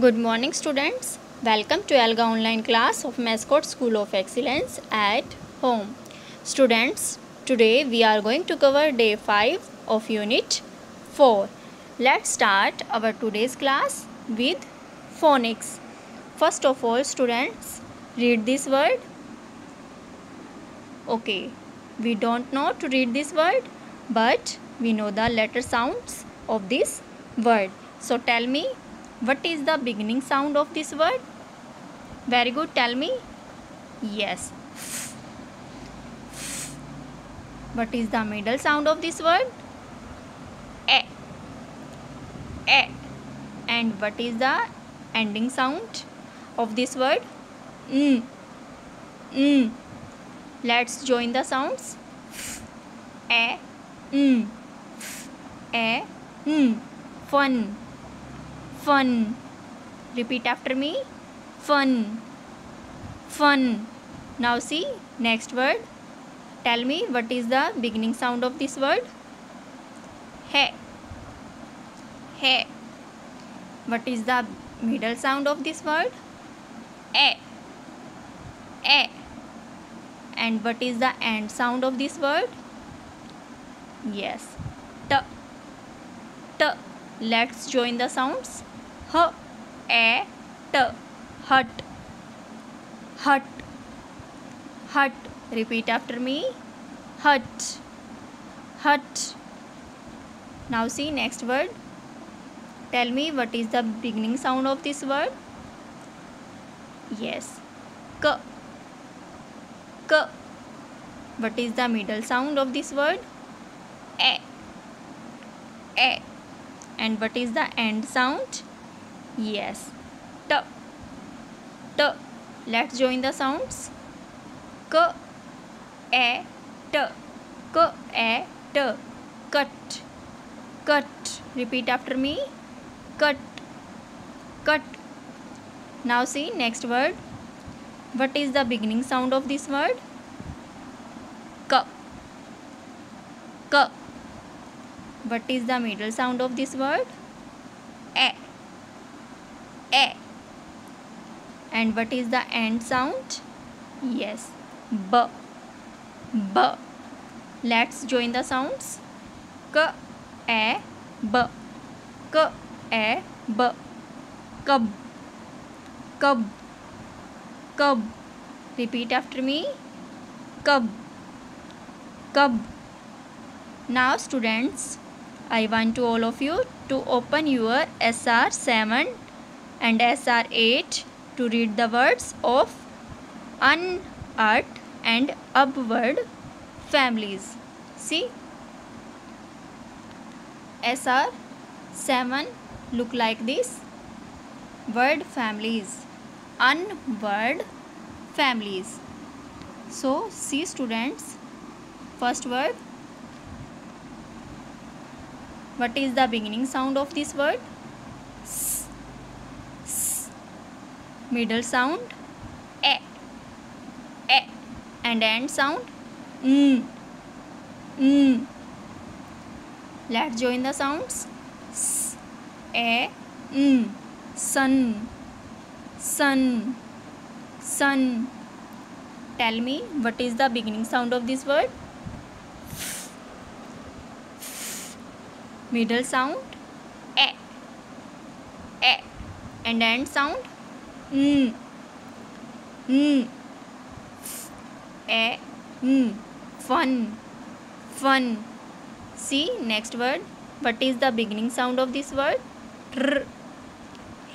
Good morning students. Welcome to Alga online class of Mascot School of Excellence at home. Students, today we are going to cover day 5 of unit 4. Let's start our today's class with phonics. First of all students, read this word. Okay, we don't know to read this word, but we know the letter sounds of this word. So tell me, what is the beginning sound of this word? Very good, tell me. Yes. What is the middle sound of this word? A. A. And what is the ending sound of this word? Mm. Mm. Let's join the sounds. A. Mm. A. Mm. Fun. Fun. Repeat after me. Fun. Fun. Now see next word. Tell me what is the beginning sound of this word? He. He. What is the middle sound of this word? A. A. And what is the end sound of this word? Yes. T. T. Let's join the sounds. H. A. T. Hut. Hut. Hut. Repeat after me. Hut. Hut. Now see next word. Tell me what is the beginning sound of this word? Yes. K. K. What is the middle sound of this word? A. A. And what is the end sound? Yes. T. T. Let's join the sounds. K. A. T. K. A. T. Cut. Cut. Repeat after me. Cut. Cut. Now see next word. What is the beginning sound of this word? K. K. What is the middle sound of this word? A. A. And what is the end sound? Yes. B. B. Let's join the sounds. K. A. B. K. A. B. Cub. Cub. Cub. Repeat after me. Cub. Cub. Now students, I want to all of you to open your SR 7 and SR 8 to read the words of un, ut and upward families. See, SR 7 look like this. Word families, unword families. So see students, first word. What is the beginning sound of this word? S. S. Middle sound A. A. And end sound Let's join the sounds. S. A. Sun. Sun. Sun. Tell me what is the beginning sound of this word? Middle sound A. A. And end sound A. Fun. Fun. See next word. What is the beginning sound of this word? R.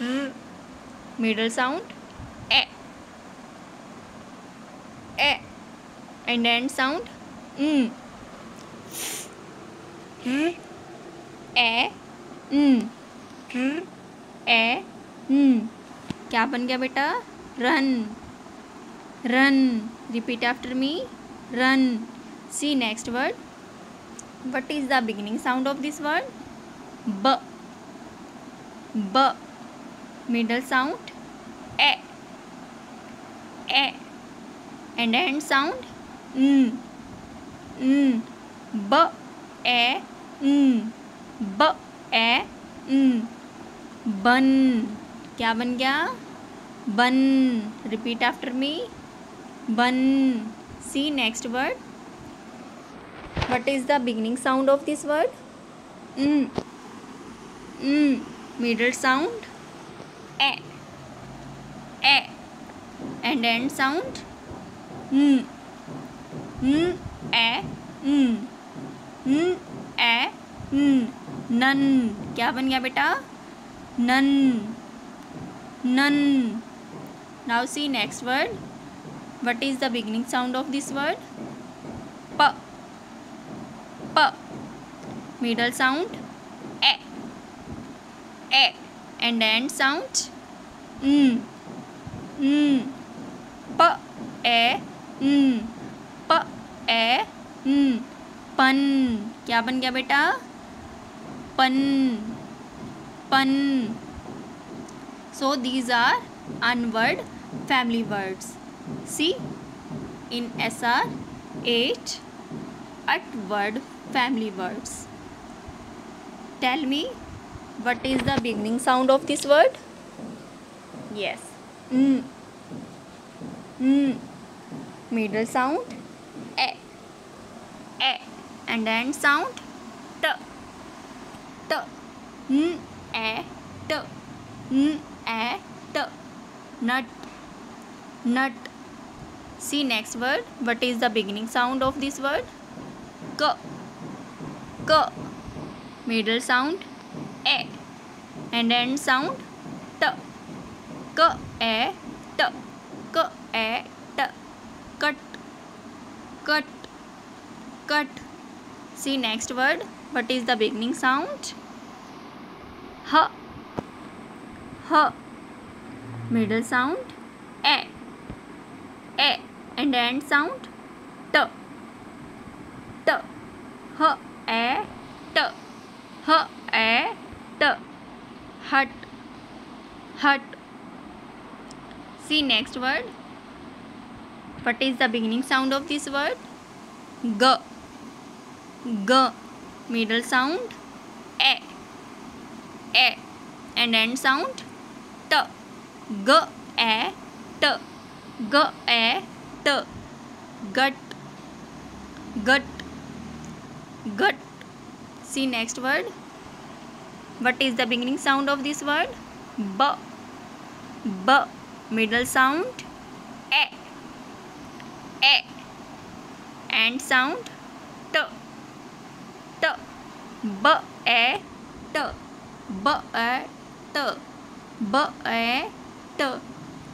R. Middle sound A. A. And end sound R. A. R. A. क्या bun गया बेटा? Run. Run. Repeat after me. Run. See next word. What is the beginning sound of this word? B. B. Middle sound A. A. And end sound B. A. B. A. Bun. क्या bun गया? Bun. Repeat after me. Bun. See next word. What is the beginning sound of this word? Middle sound a. And end sound a. None. क्या bun गया बेटा? None. None. Now see next word. What is the beginning sound of this word? P. P. Middle sound a. And end sound p a p a पन. क्या bun गया बेटा? पन. पन. So these are unword family words. See in SR 8 8-word family words. Tell me, what is the beginning sound of this word? Yes. Middle sound a. And end sound t. A t. A t. Nut. Nut. See next word. What is the beginning sound of this word? K. K. Middle sound a. And end sound t. K a t. K a t. Cut. Cut. Cut. See next word. What is the beginning sound? H. H. Middle sound a. And end sound t. T. H a t. H a t. Hut. Hut. See next word. What is the beginning sound of this word? G. G. Middle sound a. And end sound t. G a t. G a t. Gut. Gut. Gut. See next word. What is the beginning sound of this word? B. B. Middle sound a. End sound t. T. B a t. B a t. B a t.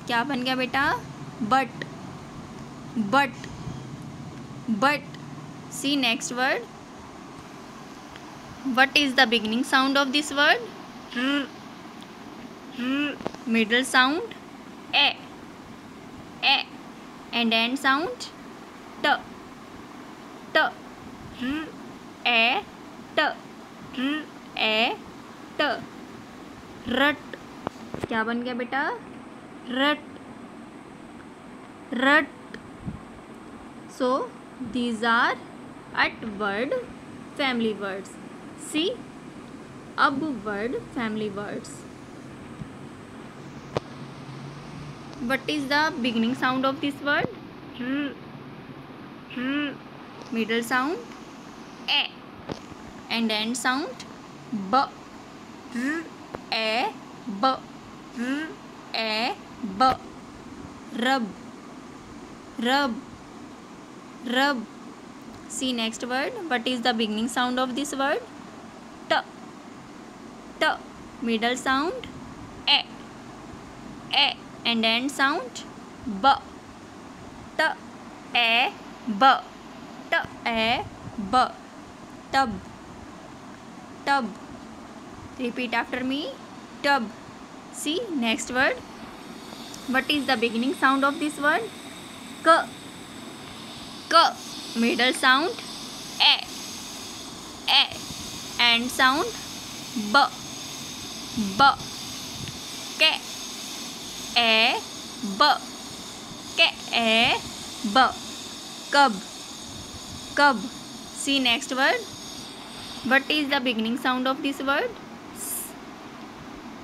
क्या bun गया बेटा? But. But. But. See next word. What is the beginning sound of this word? R. R. Middle sound a. And end sound t. T. R a t. R a t. Rut. क्या bun गया बेटा? Rut. Rut. So these are 8-word family words. See ab-word family words. What is the beginning sound of this word? R. R. Middle sound a. And end sound b. R a b. R a b. Rub. Rub. Rub. See next word. What is the beginning sound of this word? T. T. Middle sound a. And end sound b. T a b. T a b. Tub. Tub. Repeat after me. Tub. See next word. What is the beginning sound of this word? K. K. Middle sound a. End sound b. B. K a b. K a b. Cub. Cub. See next word. What is the beginning sound of this word? S.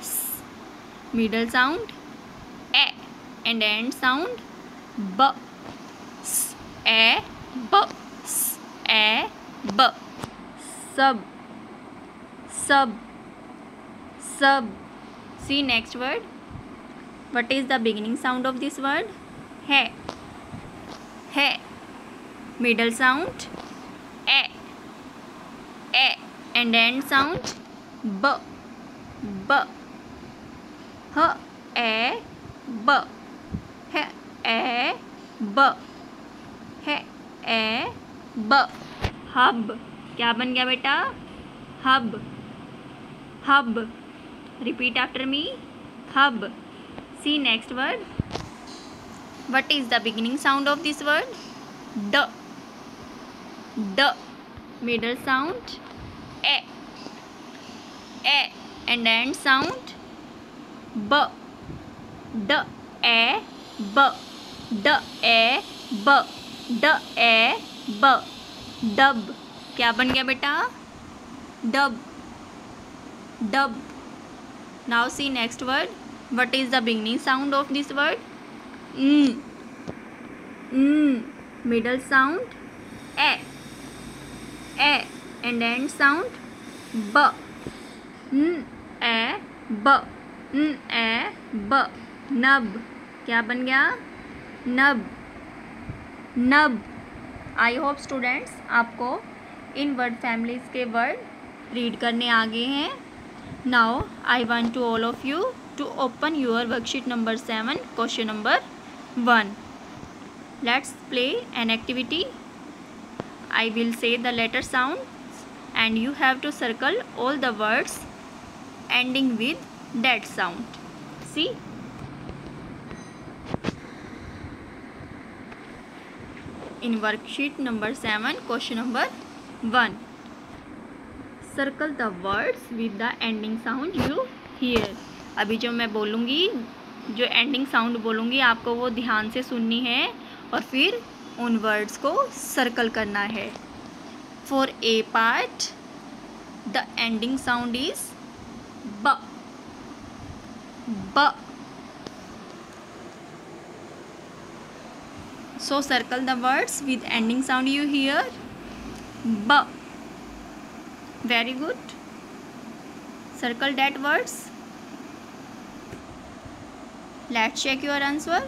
S. middle sound a, and end sound b, s, a, b, s, a, b. Sub, sub, sub. See next word. What is the beginning sound of this word? Hai, hai. Middle sound a, and end sound b, b. h, a, b, h, a, b, h, a, b. Hub. क्या bun गया बेटा? Hub, hub. Repeat after me. Hub. See next word. What is the beginning sound of this word? D, d. Middle sound a, and end sound b, d, a, b, d, a, b, d, a, b. Dub. क्या bun गया बेटा? Dub, dub. Now see next word. What is the beginning sound of this word? Middle sound a, and end sound b, a, b, a, b. Nub. क्या bun गया? Nub, nub. I hope students आपको इन word families के word read करने आ गए हैं. Now I want to all of you to open your worksheet number 7 question number 1. Let's play an activity. I will say the letter sound and you have to circle all the words ending with that sound. C. In worksheet number 7 question number 1, circle the words with the ending sound you hear. अभी जो मैं बोलूँगी, जो ending sound बोलूँगी आपको वो ध्यान से सुननी है और फिर उन वर्ड्स को सर्कल करना है. For a part the ending sound is ब, ब. So circle the words with ending sound you hear. B. Very good. Circle that words. Let's check your answer.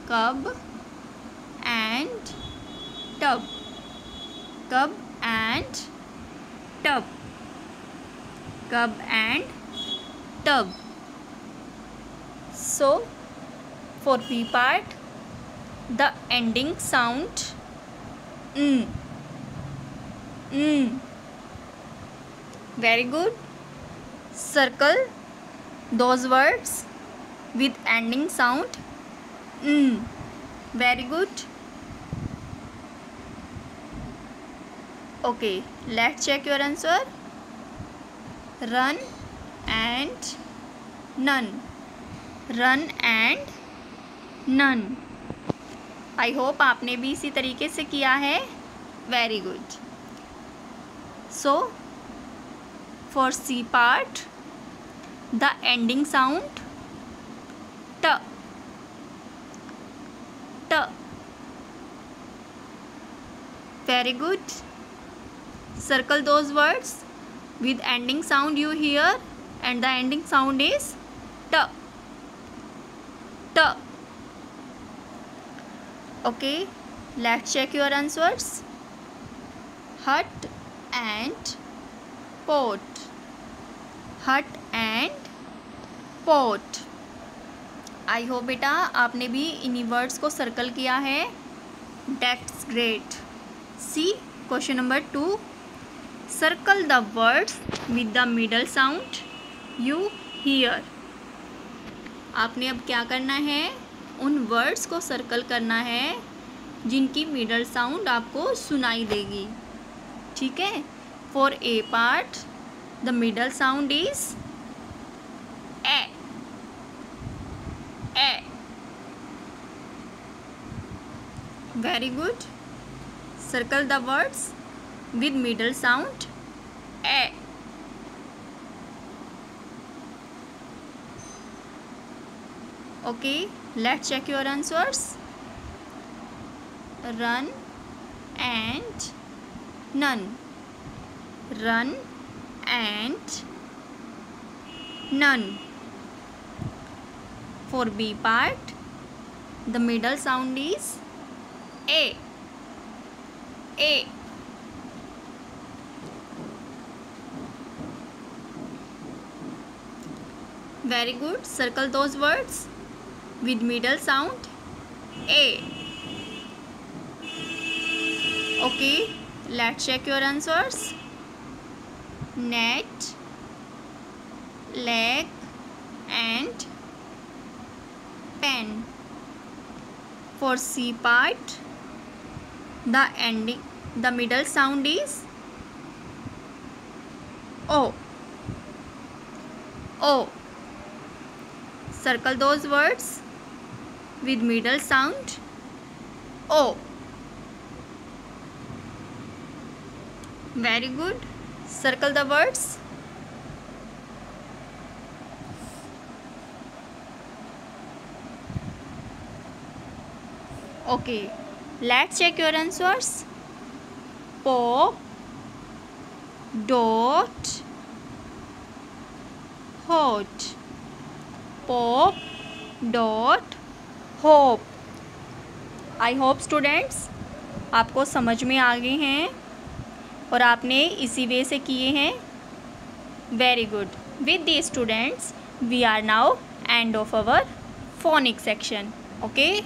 Cub and tub. Cub and tub. Cub and tub. So for B part, the ending sound very good. Circle those words with ending sound very good. Okay, let's check your answer. Run and none. Run and none. I hope आपने भी इसी तरीके से किया है. Very good. So for C part the ending sound ट, ट. Very good. Circle those words with ending sound you hear and the ending sound is ट, ट. Okay, let's check your answers. Hut and pot. Hut and pot. I hope बेटा आपने भी इन्हीं words को circle किया है. That's great. See question number 2. Circle the words with the middle sound you hear. आपने अब क्या करना है? उन वर्ड्स को सर्कल करना है जिनकी मिडल साउंड आपको सुनाई देगी. ठीक है. For a part the middle sound is a, A. Very good. Circle the words with middle sound A. Okay, let's check your answers. Run and none. Run and none. For B part, the middle sound is A. A. Very good. Circle those words with middle sound A. Okay, let's check your answers. Net, leg and pen. For C part, the middle sound is O. O. Circle those words with middle sound O. Very good. Circle the words. Okay, let's check your answers. Pop, dot, hot. Pop, dot, hope. I hope students आपको समझ में आ गए हैं और आपने इसी वे से किए हैं. Very good. With the students we are now end of our phonics section. Okay.